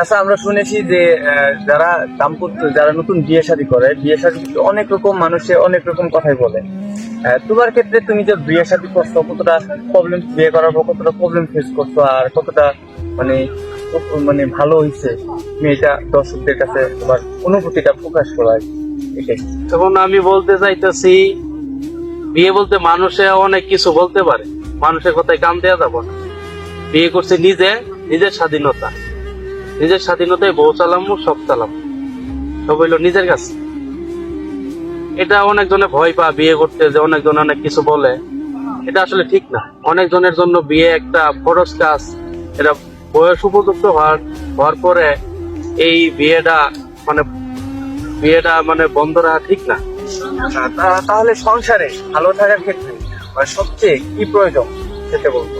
আচ্ছা, আমরা শুনেছি যে যারা দাম্পত্য যারা নতুন বিয়ে শাদী করে, বিয়ে শাদী অনেক রকম মানুষে অনেক রকম কথাই বলে। তোমার ক্ষেত্রে তুমি যে বিয়ে শাদী করছো, কতটা প্রবলেম, বিয়ে করার পর কতটা প্রবলেম ফেস করছো, আর কতটা মানে মানে ভালো হয়েছে মেয়েটা দর্শকদের কাছে তোমার অনুভূতিটা প্রকাশ করা, এটাই। তখন আমি বলতে চাইতেছি, বিয়ে বলতে মানুষে অনেক কিছু বলতে পারে, মানুষের কথায় কান দেওয়া যাব না। বিয়ে করছে নিজের স্বাধীনতা, নিজের স্বাধীনতায় বউ চালামো, সব চালামো, সব হইলো নিজের কাছে। এটা অনেকজনে ভয় পা বিয়ে করতে, যে অনেকজন অনেক কিছু বলে, এটা আসলে ঠিক না। অনেকজনের জন্য বিয়ে একটা ফরজ কাজ। এটা বয়স উপযুক্ত হওয়ার পরে এই বিয়েটা মানে বন্ধ রাখা ঠিক না। তাহলে সংসারে ভালো থাকার ক্ষেত্রে সবচেয়ে কি প্রয়োজন সেটা বলতো।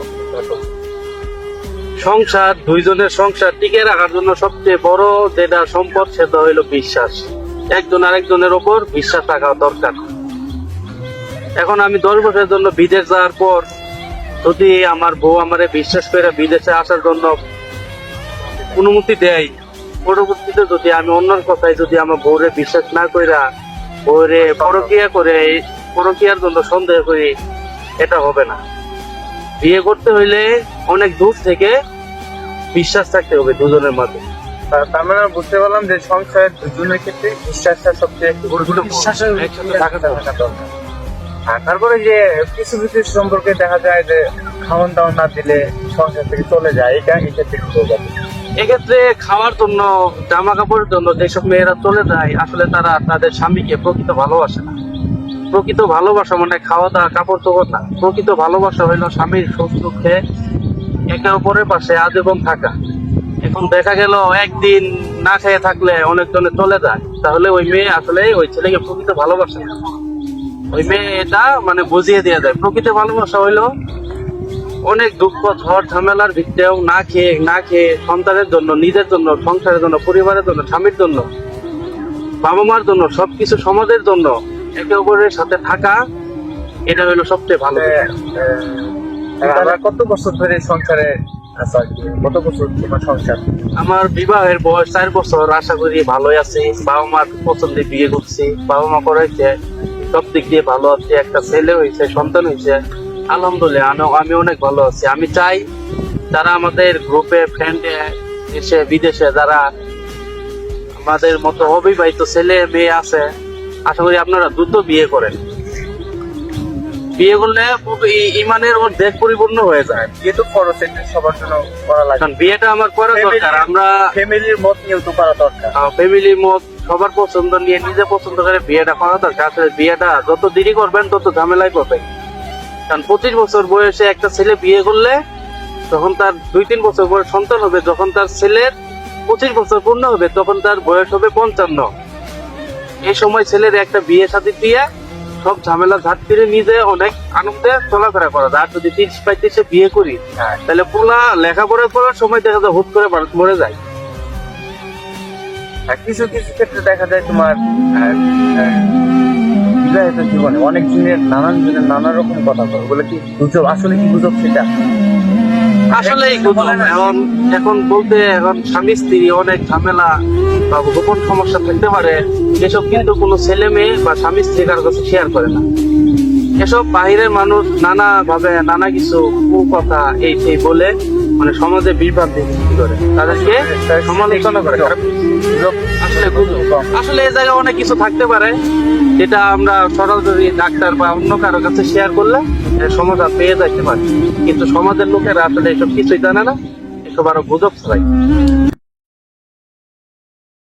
সংসার, দুইজনের সংসার টিকে রাখার জন্য সবচেয়ে বড় যেটা সম্পদ, সেটা হইলো বিশ্বাস। একজন আরেকজনের ওপর বিশ্বাস রাখা দরকার। এখন আমি 10 বছরের জন্য বিদেশ যাওয়ার পর যদি আমার বউ আমারে বিশ্বাস করে বিদেশে আসার জন্য অনুমতি দেয়, পরবর্তীতে যদি আমি অন্যর কথায় যদি আমার বউরে বিশ্বাস না কইরা বউরে পরকীয়ার জন্য সন্দেহ করি, এটা হবে না। বিয়ে করতে হইলে অনেক দূর থেকে বিশ্বাস থাকতে হবে দুজনের মাঝে। তার মানে বুঝতে পারলাম যে সংসারের দুজনের ক্ষেত্রে বিশ্বাসটা সবচেয়ে একসাথে থাকা দরকার। আর তারপরে যে কিছু কিছু সম্পর্কে দেখা যায় যে খাওয়ান দাওয়ান না দিলে সংসার থেকে চলে যায়, এটা এক্ষেত্রে কি বলবো? এক্ষেত্রে খাওয়ার জন্য, জামা কাপড়ের জন্য যেসব মেয়েরা চলে যায়, আসলে তারা তাদের স্বামীকে প্রকৃত ভালোবাসে না। প্রকৃত ভালোবাসা মানে খাওয়া দাওয়া, কাপড় চোপড় না। প্রকৃত ভালোবাসা হইলো স্বামীর সুখ দুঃখে একে অপরের পাশে আজীবন থাকা। এখন দেখা গেল একদিন না খেয়ে থাকলে অনেকজনে চলে যায়, তাহলে ওই মেয়ে আসলে ওই ছেলেকে প্রকৃত ভালোবাসে না। ওই মেয়ে এটা মানে বুঝিয়ে দিয়ে দেয়। প্রকৃত ভালোবাসা হইলো অনেক দুঃখ, ঝড় ঝামেলার ভিত্তিতেও না খেয়ে সন্তানের জন্য, নিজের জন্য, সংসারের জন্য, পরিবারের জন্য, স্বামীর জন্য, বাবা মার জন্য, সবকিছু সমাজের জন্য একে অপরের সাথে থাকা, এটা হলো সবচেয়ে ভালো। কত বছর ধরে সংসারে আছো আর কি? কত বছর তোমার সংসার? আমার বিবাহের বয়স 4 বছর। আশা করি ভালোই আছি। বাবা মার পছন্দে বিয়ে করছি, বাবা মা করাইছে, সব দিক দিয়ে ভালো আছি। একটা ছেলে হয়েছে, সন্তান হয়েছে, আলহামদুলিল্লাহ। আমি অনেক ভালো আছি। আমি চাই যারা আমাদের গ্রুপে ফ্রেন্ডে এসে বিদেশে যারা আমাদের মতো অবিবাহিত ছেলে মেয়ে আছে, আশা করি আপনারা দ্রুত বিয়ে করেন। বিয়ে করলে ইমানের ওর দেশ পরিপূর্ণ হয়ে যায়। বিয়ে তো খরচ, এটা সবার জন্য করা লাগে। কারণ বিয়েটা আমার করা দরকার। আমরা ফ্যামিলির মত নিয়েও তো করা দরকার। ফ্যামিলির মত, সবার পছন্দ নিয়ে নিজে পছন্দ করে বিয়েটা করা দরকার। আসলে বিয়েটা যত দেরি করবেন তত ঝামেলায় করবেন। কারণ 25 বছর বয়সে একটা ছেলে বিয়ে করলে তখন তার 2-3 বছর পরে সন্তান হবে। যখন তার ছেলের 25 বছর পূর্ণ হবে তখন তার বয়স হবে 55। এই সময় ছেলের একটা বিয়ে শাদী দিয়ে সব ঝামেলা ঝাট ফিরে নিজে অনেক আনন্দে চলাফেরা করা যায়। আর যদি 30-35 বিয়ে করি, তাহলে পুরা লেখাপড়া করার সময় দেখা যায় হুট করে মানুষ মরে যায়। কিছু কিছু ক্ষেত্রে দেখা যায় তোমার বিবাহিত জীবনে অনেক জনের নানা রকম কথা বলে, বলে কি গুজব? আসলে কি গুজব সেটা? আসলে এখন বলতে, এখন স্বামী স্ত্রী অনেক ঝামেলা বা গোপন সমস্যা থাকতে পারে, এসব কিন্তু কোনো ছেলে মেয়ে বা স্বামী স্ত্রী কারো কাছে শেয়ার করে না। এসব বাহিরের মানুষ নানা ভাবে নানা কিছু কথা এই সেই বলে মানে সমাজে বিভ্রান্তি সৃষ্টি করে, তাদেরকে সমালোচনা করে। আসলে এই জায়গায় অনেক কিছু থাকতে পারে যেটা আমরা সরাসরি ডাক্তার বা অন্য কারো কাছে শেয়ার করলে সমাধান পেয়ে যাইতে পারি, কিন্তু সমাজের লোকেরা আসলে এসব কিছুই জানে না, এসব আরো গুজব ছড়ায়।